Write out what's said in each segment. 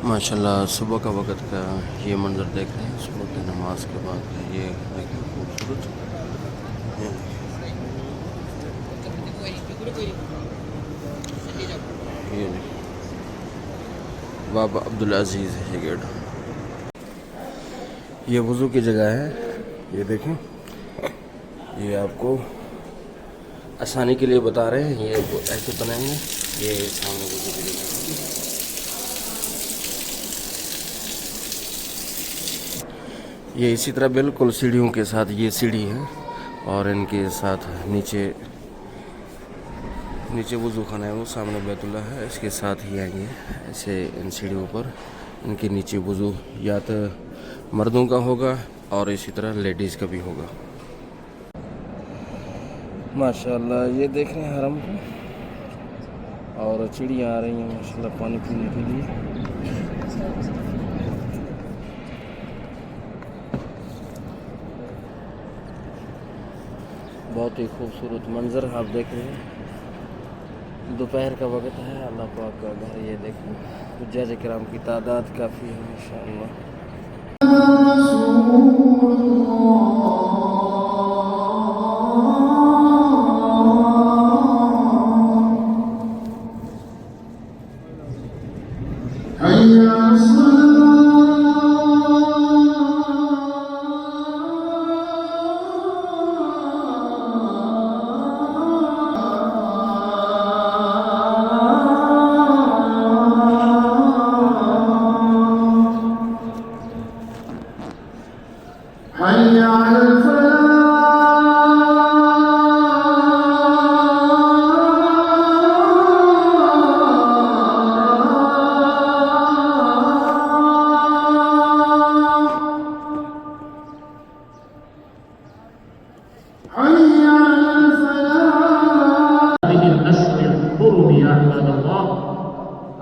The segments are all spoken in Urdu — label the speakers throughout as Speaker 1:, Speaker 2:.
Speaker 1: ماشاءاللہ صبح کا وقت کا یہ منظر دیکھ رہے ہیں، صبح کی نماز کے بعد کا یہ دیکھیں خوبصورت یہ بابا عبدالعزیز ہے گیٹ، یہ وضو کی جگہ ہے، یہ دیکھیں یہ آپ کو آسانی کے لیے بتا رہے ہیں، یہ ایسے بنائیں گے، یہ سامنے وضو کی جگہ ہے۔ یہ اسی طرح بالکل سیڑھیوں کے ساتھ یہ سیڑھی ہے اور ان کے ساتھ نیچے وضو خانہ ہے، وہ سامنے بیت اللہ ہے، اس کے ساتھ ہی آئیں گے ایسے ان سیڑھیوں پر، ان کے نیچے وضو یا تو مردوں کا ہوگا اور اسی طرح لیڈیز کا بھی ہوگا۔ ماشاءاللہ یہ دیکھ رہے ہیں حرم کو، اور چڑیاں آ رہی ہیں ماشاءاللہ پانی پینے کے لیے۔ بہت ہی خوبصورت منظر آپ دیکھ رہے ہیں، دوپہر کا وقت ہے، اللہ پاک کا گھر، یہ دیکھیں حجاج کرام کی تعداد کافی ہے انشاءاللہ۔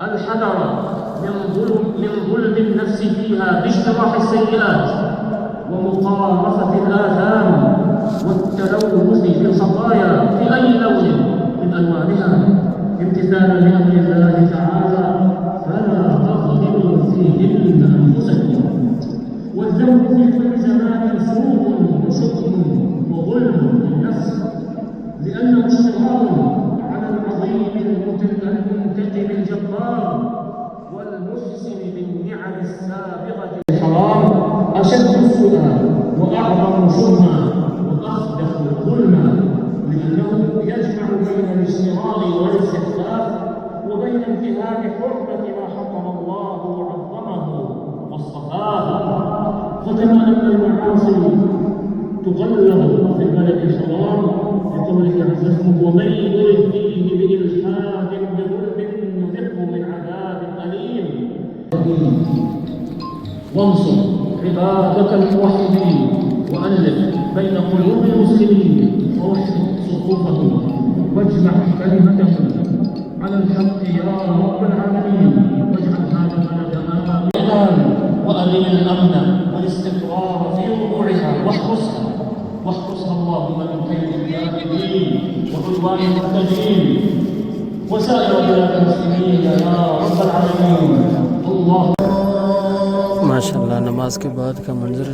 Speaker 2: الحذر من ظلم النفس فيها باجتراح السيئات ومقارفة الآثام والتلوث بالخطايا في أي لون من ألوانها امتثالا لأمر الله تعالى فلا تظلموا فيهن أنفسكم. والذنب في كل زمان سوء وشؤم وظلم للنفس لأنه اشتغال على العظيم المنتقم الجبار والمحسن بالنعم السابغة الحرام أشد سوءا وأعظم شؤما وأخبث ظلما، لأنه يجمع بين الاشتغال والاستخفاف وبين انتهاك حرمة ما حرم الله وعظمه واصطفاه. فكما أن المعاصي تغلظ في البلد الحرام لقوله عز وجل ومن يرد فيه بإلحاد بظلم نذقه من عذاب أليم. وانصر عبادك الموحدين وألف بين قلوب المسلمين ووحد صفوفهم واجمع كلمتهم على الحق يا رب العالمين، واجعل هذا البلد آمنا وأدم الأمن والاستقرار في ربوعها واحرسها اللهم من كيد الكافرين وعدوان المعتدين وسائر بلاد المسلمين يا رب العالمين. الله
Speaker 1: ماشاءاللہ نماز کے بعد کا منظر،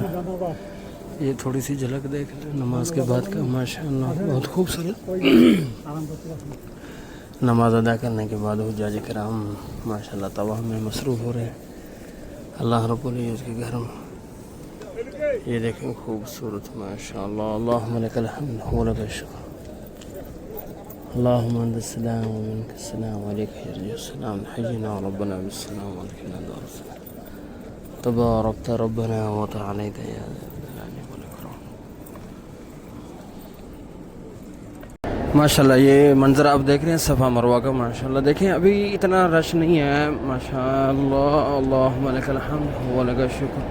Speaker 1: یہ تھوڑی سی جھلک دیکھ لیں نماز کے بعد کا، ماشاءاللہ بہت خوبصورت۔ نماز ادا کرنے کے بعد حجاج کرام ماشاءاللہ طواف میں مصروف ہو رہے ہیں اللہ رب العزت کے گھر میں، یہ دیکھیں خوبصورت ماشاءاللہ۔ اللہم لک الحمد ولک الشکر، اللہم انت السلام ومنک السلام وعلیک یرجع السلام، حینا ربنا بالسلام وادخلنا دار السلام، تبارکت ربنا وتعالیت یا ذا الجلال والاکرام۔ ماشاءاللہ یہ منظر آپ دیکھ رہے ہیں صفا مروہ کا، ماشاءاللہ دیکھیں ابھی اتنا رش نہیں ہے ماشاءاللہ، اللہم لک الحمد ولک الشکر،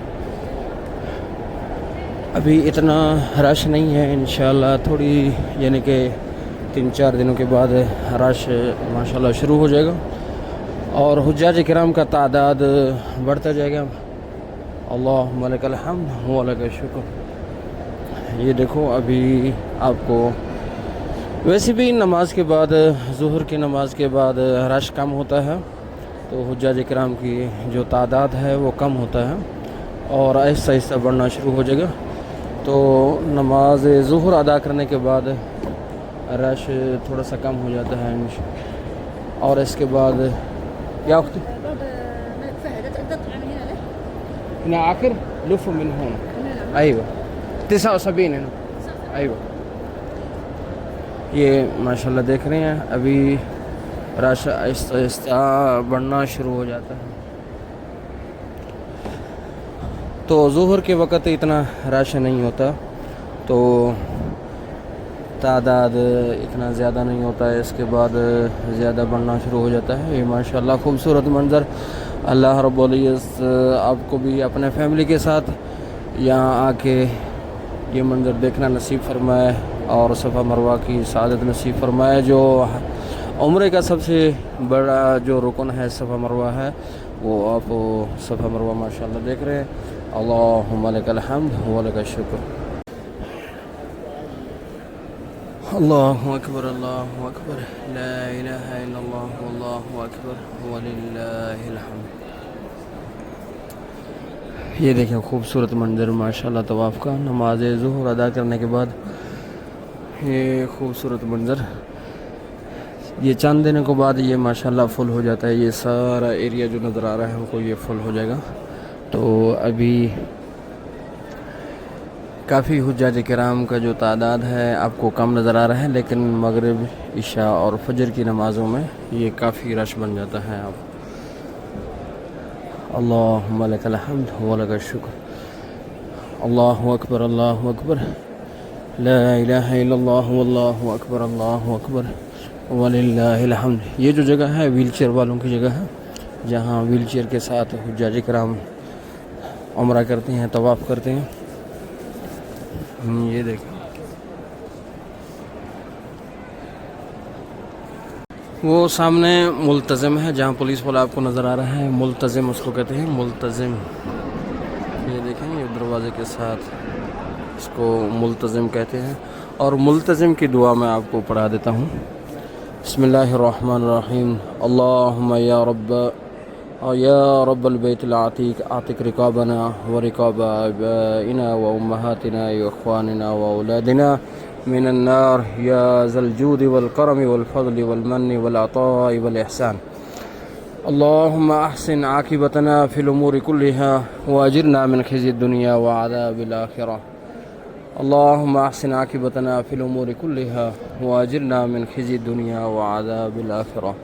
Speaker 1: ابھی اتنا رش نہیں ہے، انشاءاللہ تھوڑی یعنی کہ 3-4 دنوں کے بعد رش ماشاءاللہ شروع ہو جائے گا اور حجاج کرام کا تعداد بڑھتا جائے گا۔ اللہم لک الحمد ولک الشکر۔ یہ دیکھو ابھی آپ کو ویسے بھی نماز کے بعد، ظہر کی نماز کے بعد رش کم ہوتا ہے، تو حجاج کرام کی جو تعداد ہے وہ کم ہوتا ہے اور آہستہ آہستہ بڑھنا شروع ہو جائے گا. تو نماز ظہر ادا کرنے کے بعد رش تھوڑا سا کم ہو جاتا ہے اور اس کے بعد یا وقت هنا آخر لف من هون ايوه 79 هنا ايوه. یہ ماشاءاللہ دیکھ رہے ہیں ابھی رش آہستہ آہستہ بڑھنا شروع ہو جاتا ہے. تو ظہر کے وقت اتنا رش نہیں ہوتا تو تعداد اتنا زیادہ نہیں ہوتا ہے. اس کے بعد زیادہ بڑھنا شروع ہو جاتا ہے. یہ ماشاءاللہ خوبصورت منظر اللہ رب العزت آپ کو بھی اپنے فیملی کے ساتھ یہاں آ کے یہ منظر دیکھنا نصیب فرمائے اور صفا مروہ کی سعادت نصیب فرمائے. جو عمرے کا سب سے بڑا جو رکن ہے صفا مروہ ہے وہ آپ صفا مروہ ماشاءاللہ دیکھ رہے ہیں. اللہم لک الحمد و لک الشکر. اللہ اکبر اللہ اکبر لا الہ الا اللہ واللہ اکبر وللہ الحمد. یہ دیکھیں خوبصورت منظر ماشاءاللہ طواف کا نماز ظہر ادا کرنے کے بعد. یہ خوبصورت منظر یہ چند دنوں کے بعد یہ ماشاءاللہ فل ہو جاتا ہے. یہ سارا ایریا جو نظر آ رہا ہے ہم کو یہ فل ہو جائے گا. تو ابھی کافی حجاج کرام کا جو تعداد ہے آپ کو کم نظر آ رہا ہے لیکن مغرب عشاء اور فجر کی نمازوں میں یہ کافی رش بن جاتا ہے. اللہم لک الحمد و لک الشکر. اللہ اکبر لا الہ الا اللہ واللہ اکبر اللہ اکبر وللہ الحمد. یہ جو جگہ ہے ویل چیئر والوں کی جگہ ہے جہاں ویل چیئر کے ساتھ حجاج کرام عمرہ کرتے ہیں طواف کرتے ہیں. یہ دیکھیں وہ سامنے ملتزم ہے جہاں پولیس والا آپ کو نظر آ رہا ہے. ملتزم اس کو کہتے ہیں ملتزم. یہ دیکھیں یہ دروازے کے ساتھ اس کو ملتزم کہتے ہیں. اور ملتزم کی دعا میں آپ کو پڑھا دیتا ہوں. بسم اللہ الرحمن الرحیم. اللہم یا رب البیت العتیق اعتق رقابنا ورقاب آبائنا وامہاتنا واخواننا واولادنا من النار یا ذا الجود والکرم والفضل والمن والعطاء والاحسان. اللہم احسن عاقبتنا فی الامور كلها واجرنا من خزي الدنيا وعذاب الآخرة. اللہم احسن عاقبتنا فی الامور كلها واجرنا من خزي الدنيا وعذاب الآخرة.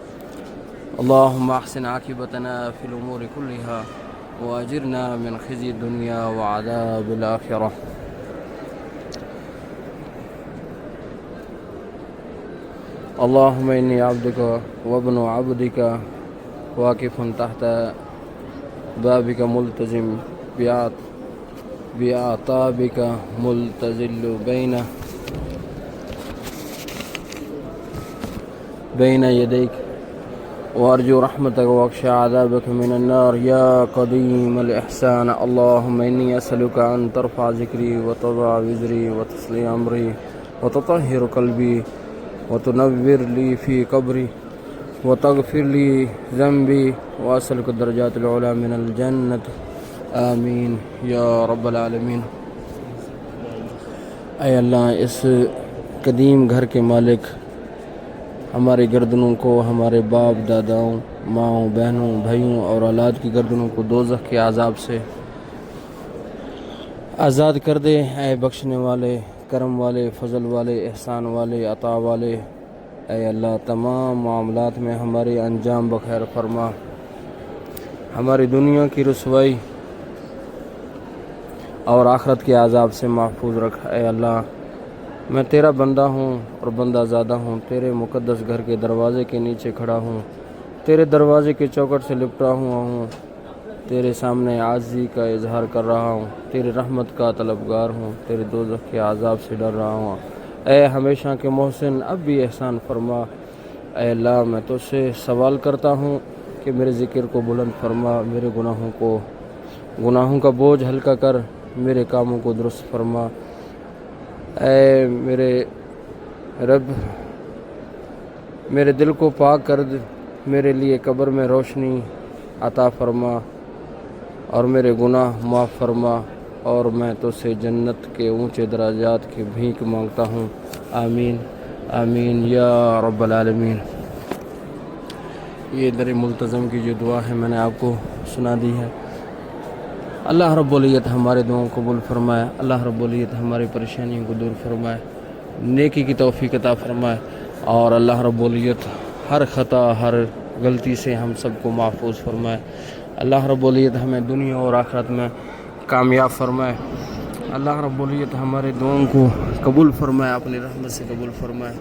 Speaker 1: اللہم احسن عاقبتنا فی الامور كلها واجرنا من خزي الدنيا وعذاب الآخرة. اللہم انی عبدک وابن عبدک واقف تحت بابک ملتزم بعطابک ملتزل بین یدیک وارجو رحمتک واخشى عذابک من النار یا قدیم الاحسان. اللہم انی اسألک ان ترفع ذکری وتضع وزری وتصلی امری وتطہر قلبی وتنور لی فی قبری وتغفر لی ذنبی واسألک الدرجات العلی من الجنت. آمین یا رب العالمین. اے اللہ اس قدیم گھر کے مالک ہمارے گردنوں کو ہمارے باپ داداؤں ماؤں بہنوں بھائیوں اور اولاد کی گردنوں کو دوزخ کے عذاب سے آزاد کر دے. اے بخشنے والے کرم والے فضل والے احسان والے عطا والے اے اللہ تمام معاملات میں ہمارے انجام بخیر فرما. ہماری دنیا کی رسوائی اور آخرت کے عذاب سے محفوظ رکھ. اے اللہ میں تیرا بندہ ہوں اور بندہ زیادہ ہوں. تیرے مقدس گھر کے دروازے کے نیچے کھڑا ہوں. تیرے دروازے کے چوکٹ سے لپٹا ہوا ہوں. تیرے سامنے عاجزی کا اظہار کر رہا ہوں. تیری رحمت کا طلبگار ہوں. تیرے دوزخ کے عذاب سے ڈر رہا ہوں. اے ہمیشہ کے محسن اب بھی احسان فرما. اے اللہ میں تجھ سے سوال کرتا ہوں کہ میرے ذکر کو بلند فرما. میرے گناہوں کا بوجھ ہلکا کر. میرے کاموں کو درست فرما. اے میرے رب میرے دل کو پاک کر دے. میرے لیے قبر میں روشنی عطا فرما اور میرے گناہ معاف فرما اور میں تو سے جنت کے اونچے درجات کی بھیک مانگتا ہوں. آمین آمین یا رب العالمین. یہ در ملتظم کی جو دعا ہے میں نے آپ کو سنا دی ہے. اللہ رب العزت ہمارے دعاؤں کو قبول فرمائے. اللہ رب العزت ہماری پریشانیوں کو دور فرمائے, نیکی کی توفیق عطا فرمائے, اور اللہ رب العزت ہر خطا ہر غلطی سے ہم سب کو محفوظ فرمائے. اللہ رب العزت ہمیں دنیا اور آخرت میں کامیاب فرمائے. اللہ رب العزت ہمارے دعاؤں کو قبول فرمائے, اپنی رحمت سے قبول فرمائے.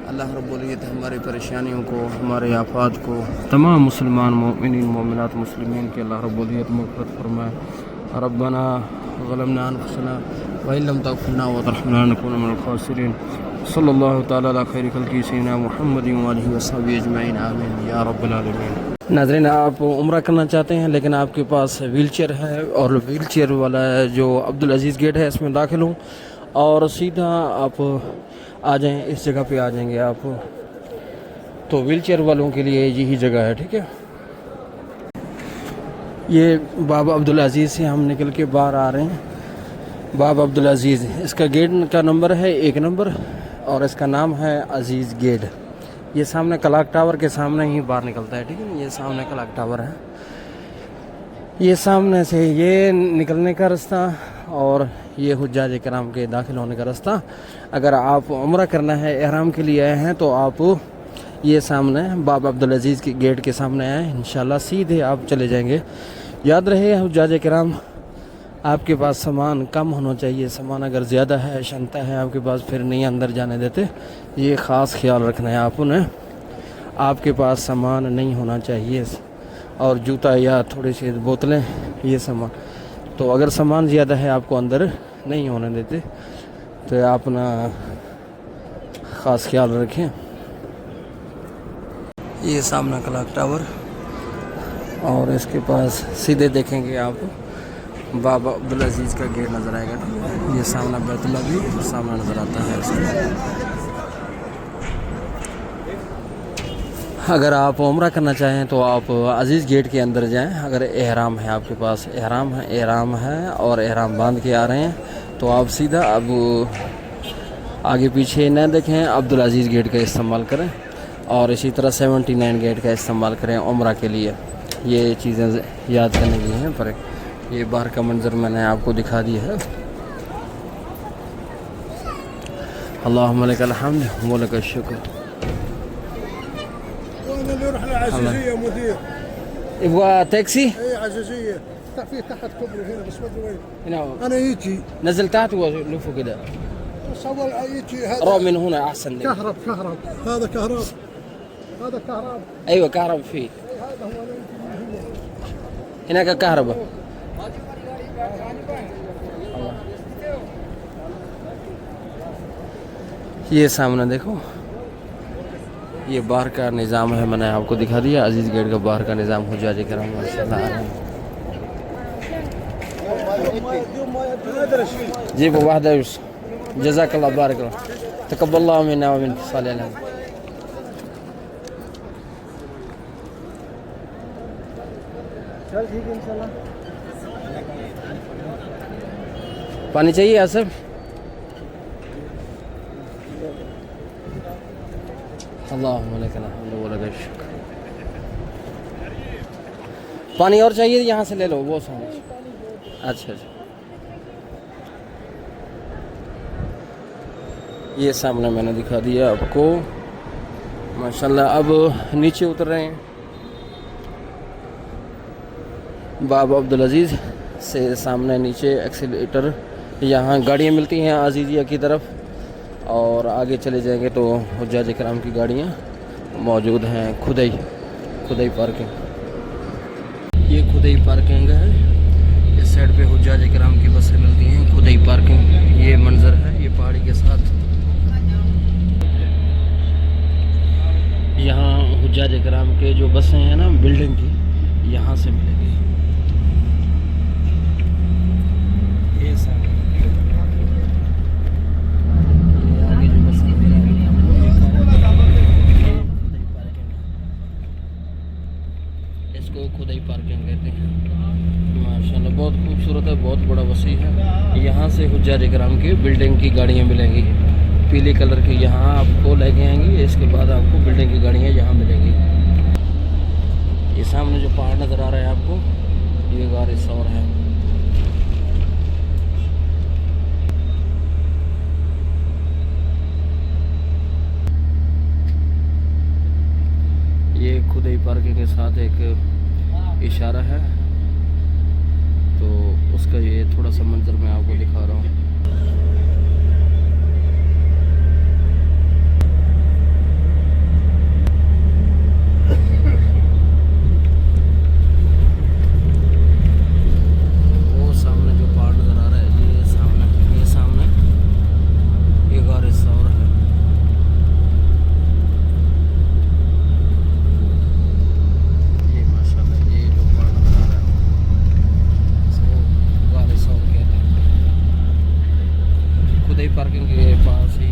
Speaker 1: اللہ رب العزت ہماری پریشانیوں کو, ہمارے آفات کو, تمام مسلمان مومنین مومنات مسلمین کے اللہ رب العزت مغفرت فرمائے. ربنا ظلمنا انفسنا وان لم تغفر لنا وترحمنا لنكون من الخاسرین. صلی اللہ تعالی علی خیر خلقہ سیدنا محمد وآلہ وصحبہ اجمعین. آمین یا رب العالمین. ناظرین, آپ عمرہ کرنا چاہتے ہیں لیکن آپ کے پاس ویل چیئر ہے, اور ویل چیئر والا جو عبدالعزیز گیٹ ہے اس میں داخل ہوں اور سیدھا آپ آ جائیں, اس جگہ پہ آ جائیں گے آپ, تو ویل چیئر والوں کے لیے یہی جگہ ہے. ٹھیک ہے, یہ بابا عبدالعزیز سے ہم نکل کے باہر آ رہے ہیں. بابا عبدالعزیز, اس کا گیٹ کا نمبر ہے 1 نمبر اور اس کا نام ہے عزیز گیٹ. یہ سامنے کلاک ٹاور کے سامنے ہی باہر نکلتا ہے. ٹھیک ہے, یہ سامنے کلاک ٹاور ہے, یہ سامنے سے یہ نکلنے کا راستہ اور یہ حجاج کرام کے داخل ہونے کا راستہ. اگر آپ عمرہ کرنا ہے, احرام کے لیے آئے ہیں, تو آپ یہ سامنے بابا عبدالعزیز کے گیٹ کے سامنے آئیں, انشاءاللہ سیدھے آپ چلے جائیں گے. یاد رہے حجاج کرام, آپ کے پاس سامان کم ہونا چاہیے. سامان اگر زیادہ ہے, شنطہ ہے آپ کے پاس, پھر نہیں اندر جانے دیتے. یہ خاص خیال رکھنا ہے آپ نے. آپ کے پاس سامان نہیں ہونا چاہیے, اور جوتا یا تھوڑی سی بوتلیں, یہ سامان. تو اگر سامان زیادہ ہے آپ کو اندر نہیں ہونے دیتے, تو آپ اپنا خاص خیال رکھیں. یہ سامنا کلاک ٹاور, اور اس کے پاس سیدھے دیکھیں گے آپ بابا عبدالعزیز کا گیٹ نظر آئے گا. یہ سامنا بیت اللہ بھی سامنا نظر آتا ہے اس میں. اگر آپ عمرہ کرنا چاہیں تو آپ عزیز گیٹ کے اندر جائیں. اگر احرام ہے آپ کے پاس, احرام ہے اور احرام باندھ کے آ رہے ہیں, تو آپ سیدھا اب آگے پیچھے نہ دیکھیں, عبدالعزیز گیٹ کا استعمال کریں, اور اسی طرح 79 گیٹ کا استعمال کریں عمرہ کے لیے. یہ چیزیں یاد کرنے کی ہیں. پر یہ باہر کا منظر میں نے آپ کو دکھا دیا ہے. اللہم لک الحمد و لک الشکر.
Speaker 3: اللي يروح العزيزيه مدير.
Speaker 1: يبغى تاكسي؟
Speaker 3: اي عزيزيه في تحت كوبري هنا بس ما ادري وين.
Speaker 1: هنا
Speaker 3: انا يجي
Speaker 1: نزل تحت ولفه كده.
Speaker 3: بس اول يجي هذا
Speaker 1: روح من هنا احسن لك.
Speaker 3: كهرب هذا كهرب هذا كهرب.
Speaker 1: ايوه كهرب فيه.
Speaker 3: هذا هو
Speaker 1: هناك كهرباء. یہ سامنے دیکھو, یہ باہر کا نظام ہے, میں نے آپ کو دکھا دیا. عزیز گیٹ کا باہر کا نظام حجاج کرام جی واحد. جزاک اللہ, بارک اللہ, تقبل اللہ منا ومنکم صلی اللہ علیہ. چل ٹھیک ہے انشاءاللہ. پانی چاہیے آصف؟ اللہم لک الحمد و لک الشکر. پانی اور چاہیے یہاں سے لے لو, وہ سمجھ. اچھا اچھا, یہ سامنے میں نے دکھا دیا آپ کو ماشاءاللہ. اب نیچے اتر رہے ہیں. بابا عبدالعزیز سے سامنے نیچے ایکسیلیٹر, یہاں گاڑیاں ملتی ہیں عزیزیہ کی طرف, اور آگے چلے جائیں گے تو حجاج کرام کی گاڑیاں موجود ہیں. خدئی پارکنگ, یہ خدئی پارکنگ ہے. اس سائڈ پہ حجاج کرام کی بسیں ملتی ہیں. خدئی پارکنگ, یہ منظر ہے, یہ پہاڑی کے ساتھ. یہاں حجاج کرام کے جو بسیں ہیں نا بلڈنگ کی, یہاں سے ملے گی. یہ سامنے خدئی پارکنگ خوبصورت ہے, بہت بڑا وسیع ہے. یہاں سے حجاج کرام کی بلڈنگ کی گاڑیاں ملیں گی, پیلے کلر کی یہاں آپ کو لے کے آئیں گی. اس کے بعد آپ کو بلڈنگ کی گاڑیاں یہاں ملیں گی. یہ سامنے جو پہاڑ نظر آ رہا ہے آپ کو, یہ غار ثور ہے. یہ خدائی پارکنگ کے ساتھ ایک اشارہ ہے, تو اس کا یہ تھوڑا سا منظر میں آپ کو دکھا رہا ہوں. وہ سامنے جو پہاڑ نظر آ رہا ہے, یہ سامنے یہ غار ثور ہے. یہ ماشاءاللہ یہ جو پہاڑ نظر آ رہا ہے اس کو غار ثور کہتے ہیں. خدائی پارکنگ کے پاس ہی